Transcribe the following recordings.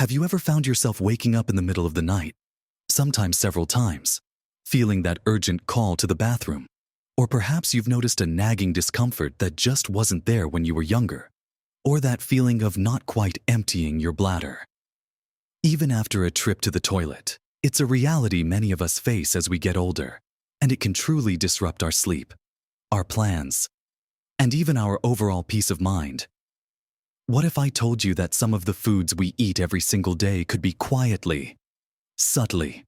Have you ever found yourself waking up in the middle of the night, sometimes several times, feeling that urgent call to the bathroom? Or perhaps you've noticed a nagging discomfort that just wasn't there when you were younger, or that feeling of not quite emptying your bladder. Even after a trip to the toilet, it's a reality many of us face as we get older, and it can truly disrupt our sleep, our plans, and even our overall peace of mind. What if I told you that some of the foods we eat every single day could be quietly, subtly,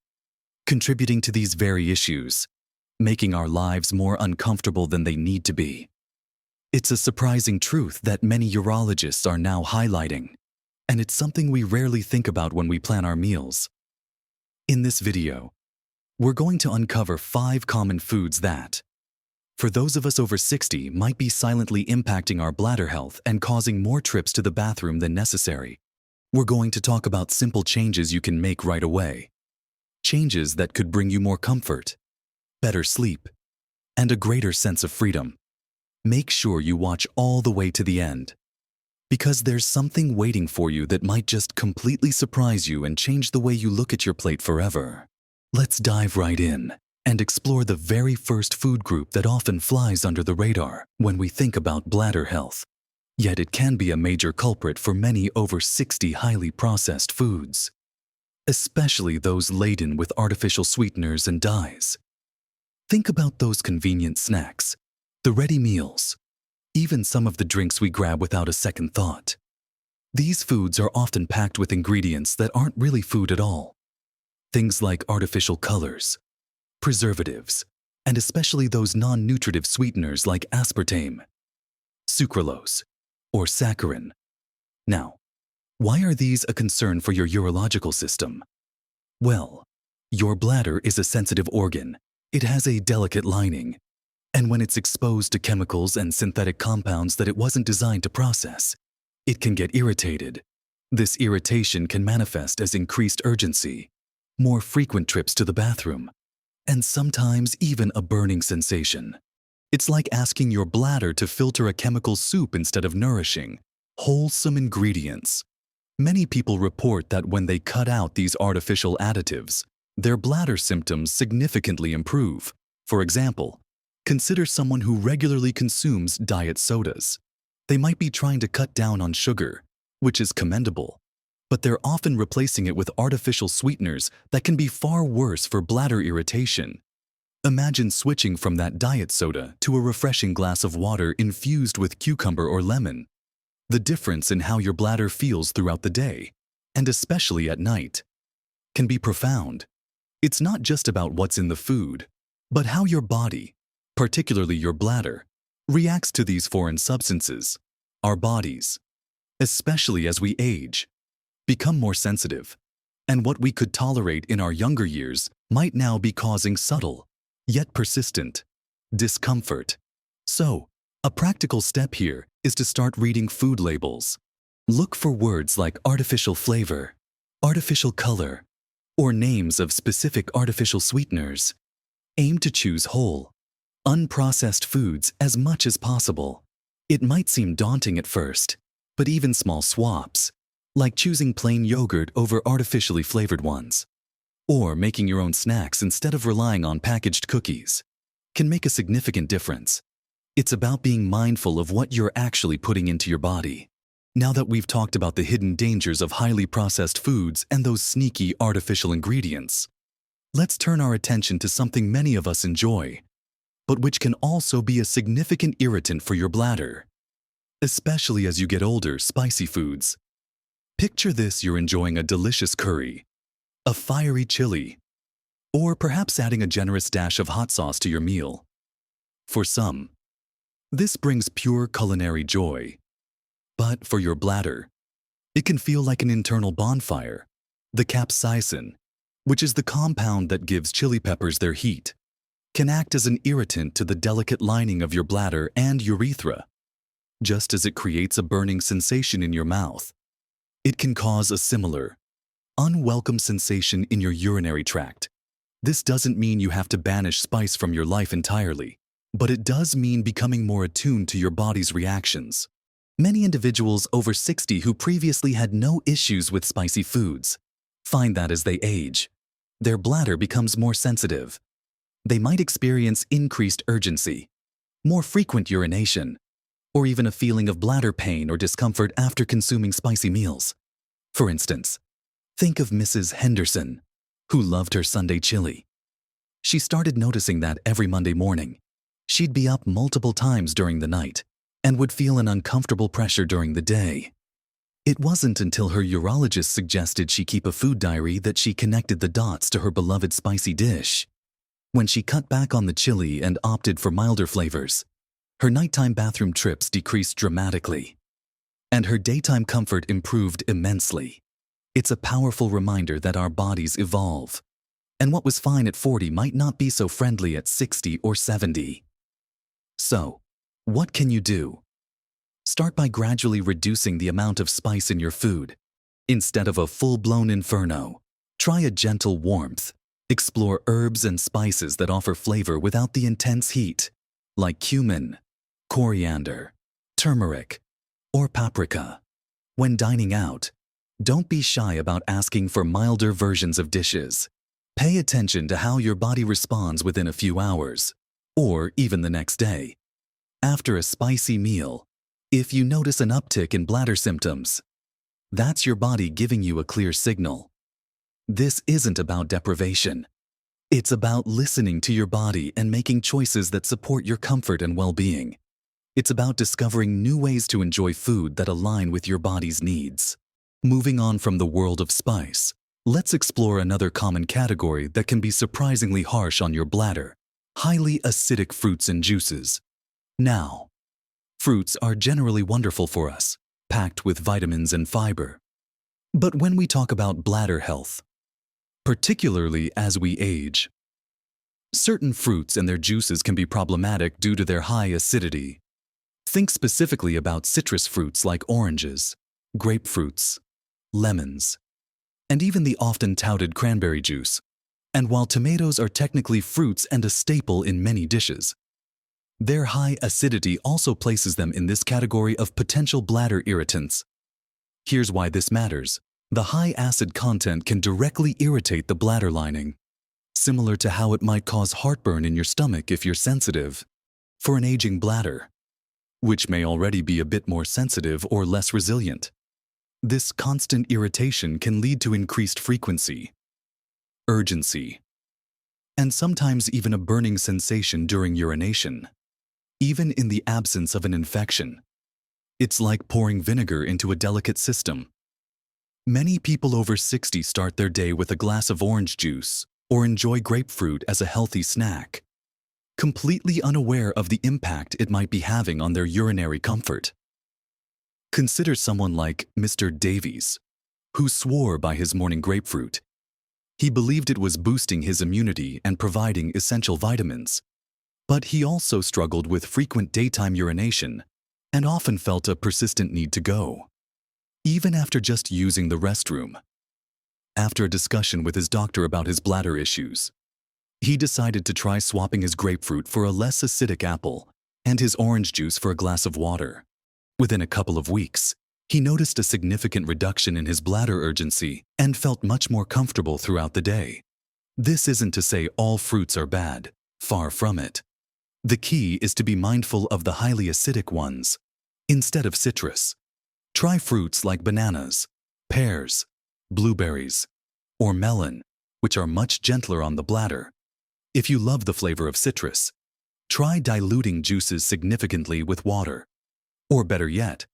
contributing to these very issues, making our lives more uncomfortable than they need to be? It's a surprising truth that many urologists are now highlighting, and it's something we rarely think about when we plan our meals. In this video, we're going to uncover 5 common foods that, for those of us over 60, might be silently impacting our bladder health and causing more trips to the bathroom than necessary. We're going to talk about simple changes you can make right away. Changes that could bring you more comfort, better sleep, and a greater sense of freedom. Make sure you watch all the way to the end, because there's something waiting for you that might just completely surprise you and change the way you look at your plate forever. Let's dive right in and explore the very first food group that often flies under the radar when we think about bladder health. Yet it can be a major culprit for many over 60 highly processed foods, especially those laden with artificial sweeteners and dyes. Think about those convenient snacks, the ready meals, even some of the drinks we grab without a second thought. These foods are often packed with ingredients that aren't really food at all. Things like artificial colors, preservatives, and especially those non-nutritive sweeteners like aspartame, sucralose, or saccharin. Now, why are these a concern for your urological system? Well, your bladder is a sensitive organ. It has a delicate lining, and when it's exposed to chemicals and synthetic compounds that it wasn't designed to process, it can get irritated. This irritation can manifest as increased urgency, more frequent trips to the bathroom, and sometimes even a burning sensation. It's like asking your bladder to filter a chemical soup instead of nourishing, wholesome ingredients. Many people report that when they cut out these artificial additives, their bladder symptoms significantly improve. For example, consider someone who regularly consumes diet sodas. They might be trying to cut down on sugar, which is commendable, but they're often replacing it with artificial sweeteners that can be far worse for bladder irritation. Imagine switching from that diet soda to a refreshing glass of water infused with cucumber or lemon. The difference in how your bladder feels throughout the day, and especially at night, can be profound. It's not just about what's in the food, but how your body, particularly your bladder, reacts to these foreign substances. Our bodies, especially as we age, become more sensitive, and what we could tolerate in our younger years might now be causing subtle, yet persistent, discomfort. So, a practical step here is to start reading food labels. Look for words like artificial flavor, artificial color, or names of specific artificial sweeteners. Aim to choose whole, unprocessed foods as much as possible. It might seem daunting at first, but even small swaps, like choosing plain yogurt over artificially flavored ones, or making your own snacks instead of relying on packaged cookies, can make a significant difference. It's about being mindful of what you're actually putting into your body. Now that we've talked about the hidden dangers of highly processed foods and those sneaky artificial ingredients, let's turn our attention to something many of us enjoy, but which can also be a significant irritant for your bladder. Especially as you get older, spicy foods. Picture this: you're enjoying a delicious curry, a fiery chili, or perhaps adding a generous dash of hot sauce to your meal. For some, this brings pure culinary joy. But for your bladder, it can feel like an internal bonfire. The capsaicin, which is the compound that gives chili peppers their heat, can act as an irritant to the delicate lining of your bladder and urethra. Just as it creates a burning sensation in your mouth, it can cause a similar, unwelcome sensation in your urinary tract. This doesn't mean you have to banish spice from your life entirely, but it does mean becoming more attuned to your body's reactions. Many individuals over 60 who previously had no issues with spicy foods find that as they age, their bladder becomes more sensitive. They might experience increased urgency, more frequent urination, or even a feeling of bladder pain or discomfort after consuming spicy meals. For instance, think of Mrs. Henderson, who loved her Sunday chili. She started noticing that every Monday morning, she'd be up multiple times during the night and would feel an uncomfortable pressure during the day. It wasn't until her urologist suggested she keep a food diary that she connected the dots to her beloved spicy dish. When she cut back on the chili and opted for milder flavors, her nighttime bathroom trips decreased dramatically, and her daytime comfort improved immensely. It's a powerful reminder that our bodies evolve, and what was fine at 40 might not be so friendly at 60 or 70. So, what can you do? Start by gradually reducing the amount of spice in your food. Instead of a full-blown inferno, try a gentle warmth. Explore herbs and spices that offer flavor without the intense heat, like cumin, coriander, turmeric, or paprika. When dining out, don't be shy about asking for milder versions of dishes. Pay attention to how your body responds within a few hours, or even the next day. After a spicy meal, if you notice an uptick in bladder symptoms, that's your body giving you a clear signal. This isn't about deprivation. It's about listening to your body and making choices that support your comfort and well-being. It's about discovering new ways to enjoy food that align with your body's needs. Moving on from the world of spice, let's explore another common category that can be surprisingly harsh on your bladder: highly acidic fruits and juices. Now, fruits are generally wonderful for us, packed with vitamins and fiber. But when we talk about bladder health, particularly as we age, certain fruits and their juices can be problematic due to their high acidity. Think specifically about citrus fruits like oranges, grapefruits, lemons, and even the often touted cranberry juice. And while tomatoes are technically fruits and a staple in many dishes, their high acidity also places them in this category of potential bladder irritants. Here's why this matters. The high acid content can directly irritate the bladder lining, similar to how it might cause heartburn in your stomach if you're sensitive. For an aging bladder, which may already be a bit more sensitive or less resilient, this constant irritation can lead to increased frequency, urgency, and sometimes even a burning sensation during urination, even in the absence of an infection. It's like pouring vinegar into a delicate system. Many people over 60 start their day with a glass of orange juice or enjoy grapefruit as a healthy snack, completely unaware of the impact it might be having on their urinary comfort. Consider someone like Mr. Davies, who swore by his morning grapefruit. He believed it was boosting his immunity and providing essential vitamins, but he also struggled with frequent daytime urination and often felt a persistent need to go, even after just using the restroom. After a discussion with his doctor about his bladder issues, he decided to try swapping his grapefruit for a less acidic apple and his orange juice for a glass of water. Within a couple of weeks, he noticed a significant reduction in his bladder urgency and felt much more comfortable throughout the day. This isn't to say all fruits are bad, far from it. The key is to be mindful of the highly acidic ones. Instead of citrus, try fruits like bananas, pears, blueberries, or melon, which are much gentler on the bladder. If you love the flavor of citrus, try diluting juices significantly with water. Or better yet,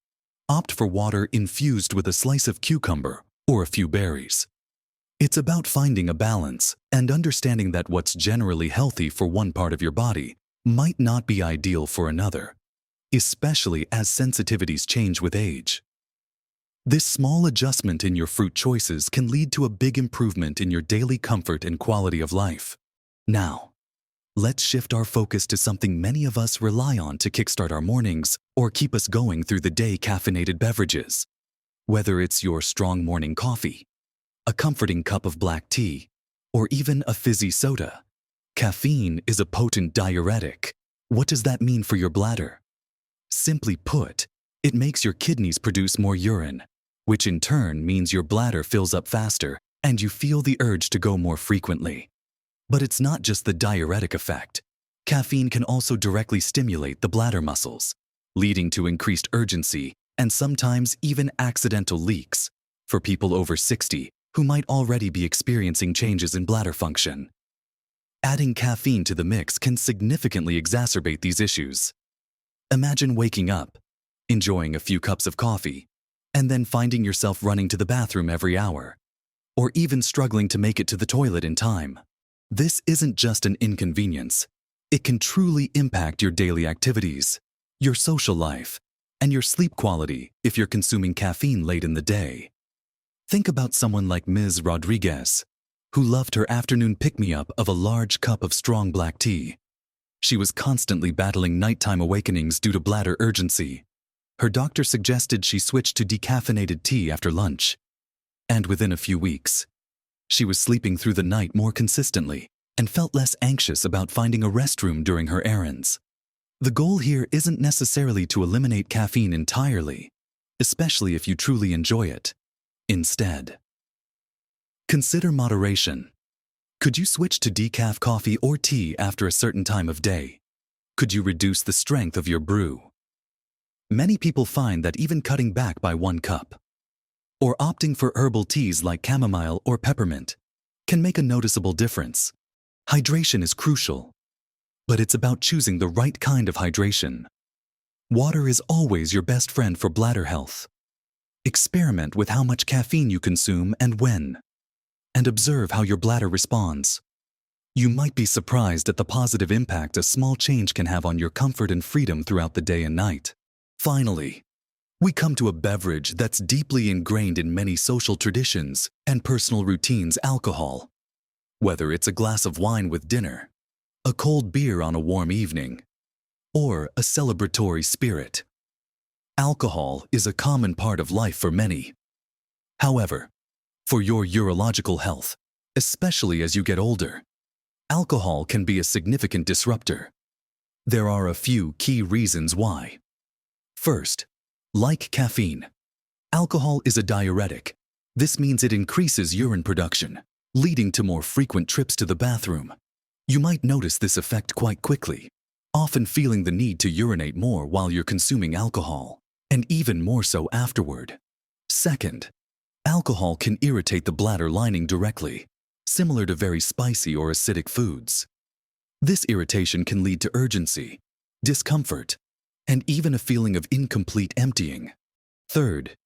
opt for water infused with a slice of cucumber or a few berries. It's about finding a balance and understanding that what's generally healthy for one part of your body might not be ideal for another, especially as sensitivities change with age. This small adjustment in your fruit choices can lead to a big improvement in your daily comfort and quality of life. Now, let's shift our focus to something many of us rely on to kickstart our mornings or keep us going through the day: caffeinated beverages. Whether it's your strong morning coffee, a comforting cup of black tea, or even a fizzy soda, caffeine is a potent diuretic. What does that mean for your bladder? Simply put, It makes your kidneys produce more urine, which in turn means your bladder fills up faster and you feel the urge to go more frequently. But it's not just the diuretic effect. Caffeine can also directly stimulate the bladder muscles, leading to increased urgency and sometimes even accidental leaks for people over 60 who might already be experiencing changes in bladder function. Adding caffeine to the mix can significantly exacerbate these issues. Imagine waking up, enjoying a few cups of coffee, and then finding yourself running to the bathroom every hour, or even struggling to make it to the toilet in time. This isn't just an inconvenience. It can truly impact your daily activities, your social life, and your sleep quality if you're consuming caffeine late in the day. Think about someone like Ms. Rodriguez, who loved her afternoon pick-me-up of a large cup of strong black tea. She was constantly battling nighttime awakenings due to bladder urgency. Her doctor suggested she switch to decaffeinated tea after lunch. And within a few weeks, she was sleeping through the night more consistently and felt less anxious about finding a restroom during her errands. The goal here isn't necessarily to eliminate caffeine entirely, especially if you truly enjoy it. Instead, consider moderation. Could you switch to decaf coffee or tea after a certain time of day? Could you reduce the strength of your brew? Many people find that even cutting back by 1 cup, or opting for herbal teas like chamomile or peppermint, can make a noticeable difference. Hydration is crucial, but it's about choosing the right kind of hydration. Water is always your best friend for bladder health. Experiment with how much caffeine you consume and when, and observe how your bladder responds. You might be surprised at the positive impact a small change can have on your comfort and freedom throughout the day and night. Finally, we come to a beverage that's deeply ingrained in many social traditions and personal routines: alcohol. Whether it's a glass of wine with dinner, a cold beer on a warm evening, or a celebratory spirit, alcohol is a common part of life for many. However, for your urological health, especially as you get older, alcohol can be a significant disruptor. There are a few key reasons why. First, like caffeine, alcohol is a diuretic. This means it increases urine production, leading to more frequent trips to the bathroom. You might notice this effect quite quickly, often feeling the need to urinate more while you're consuming alcohol, and even more so afterward. Second, alcohol can irritate the bladder lining directly, similar to very spicy or acidic foods. This irritation can lead to urgency, discomfort, and even a feeling of incomplete emptying. Third,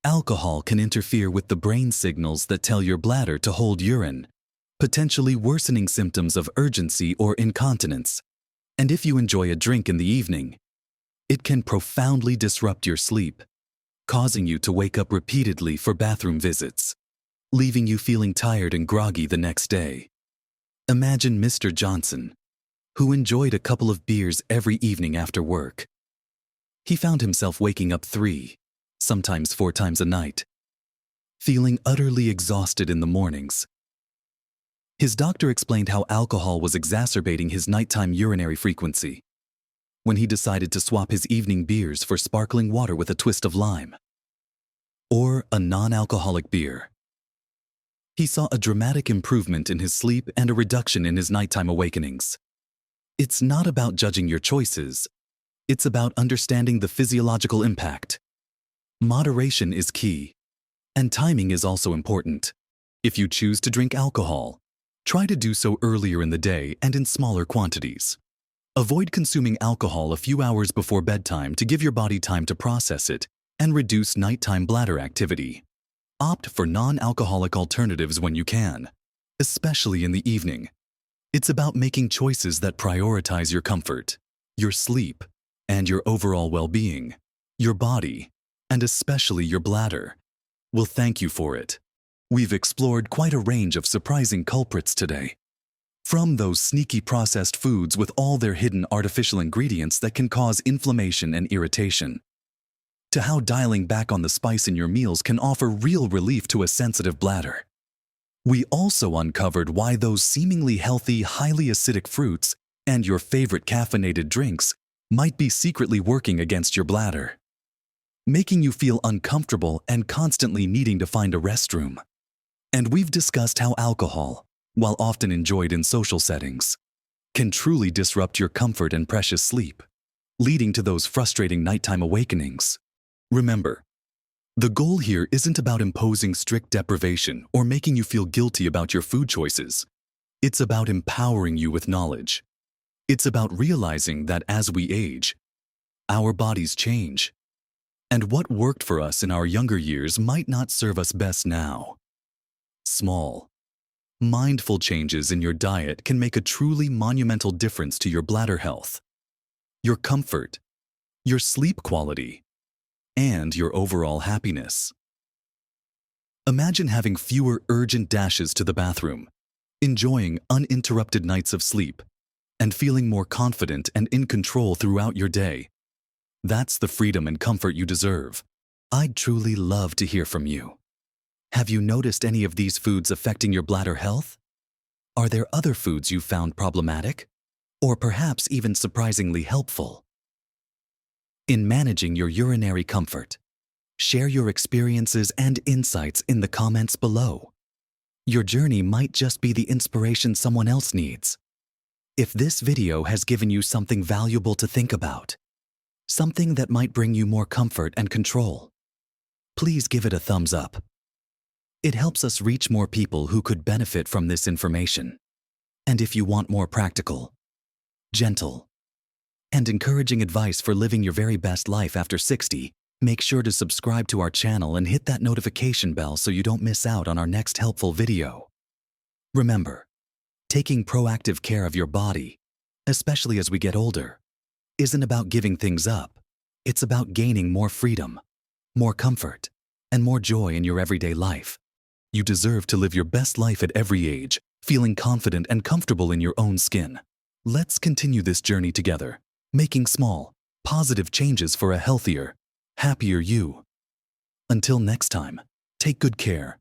alcohol can interfere with the brain signals that tell your bladder to hold urine, potentially worsening symptoms of urgency or incontinence. And if you enjoy a drink in the evening, it can profoundly disrupt your sleep, causing you to wake up repeatedly for bathroom visits, leaving you feeling tired and groggy the next day. Imagine Mr. Johnson, who enjoyed a couple of beers every evening after work. He found himself waking up 3, sometimes 4 times a night, feeling utterly exhausted in the mornings. His doctor explained how alcohol was exacerbating his nighttime urinary frequency. When he decided to swap his evening beers for sparkling water with a twist of lime, or a non-alcoholic beer, he saw a dramatic improvement in his sleep and a reduction in his nighttime awakenings. It's not about judging your choices. It's about understanding the physiological impact. Moderation is key, and timing is also important. If you choose to drink alcohol, try to do so earlier in the day and in smaller quantities. Avoid consuming alcohol a few hours before bedtime to give your body time to process it and reduce nighttime bladder activity. Opt for non-alcoholic alternatives when you can, especially in the evening. It's about making choices that prioritize your comfort, your sleep, and your overall well-being. Your body, and especially your bladder, will thank you for it. We've explored quite a range of surprising culprits today. From those sneaky processed foods with all their hidden artificial ingredients that can cause inflammation and irritation, to how dialing back on the spice in your meals can offer real relief to a sensitive bladder. We also uncovered why those seemingly healthy, highly acidic fruits and your favorite caffeinated drinks might be secretly working against your bladder. making you feel uncomfortable and constantly needing to find a restroom. And we've discussed how alcohol, while often enjoyed in social settings, can truly disrupt your comfort and precious sleep, leading to those frustrating nighttime awakenings. Remember, the goal here isn't about imposing strict deprivation or making you feel guilty about your food choices. It's about empowering you with knowledge. It's about realizing that as we age, our bodies change, and what worked for us in our younger years might not serve us best now. Small, mindful changes in your diet can make a truly monumental difference to your bladder health, your comfort, your sleep quality, and your overall happiness. Imagine having fewer urgent dashes to the bathroom, enjoying uninterrupted nights of sleep, and feeling more confident and in control throughout your day. That's the freedom and comfort you deserve. I'd truly love to hear from you. Have you noticed any of these foods affecting your bladder health? Are there other foods you found problematic, or perhaps even surprisingly helpful? In managing your urinary comfort, share your experiences and insights in the comments below. Your journey might just be the inspiration someone else needs. If this video has given you something valuable to think about, something that might bring you more comfort and control, please give it a thumbs up. It helps us reach more people who could benefit from this information. And if you want more practical, gentle, and encouraging advice for living your very best life after 60, make sure to subscribe to our channel and hit that notification bell so you don't miss out on our next helpful video. Remember, taking proactive care of your body, especially as we get older, isn't about giving things up. It's about gaining more freedom, more comfort, and more joy in your everyday life. You deserve to live your best life at every age, feeling confident and comfortable in your own skin. Let's continue this journey together, making small, positive changes for a healthier, happier you. Until next time, take good care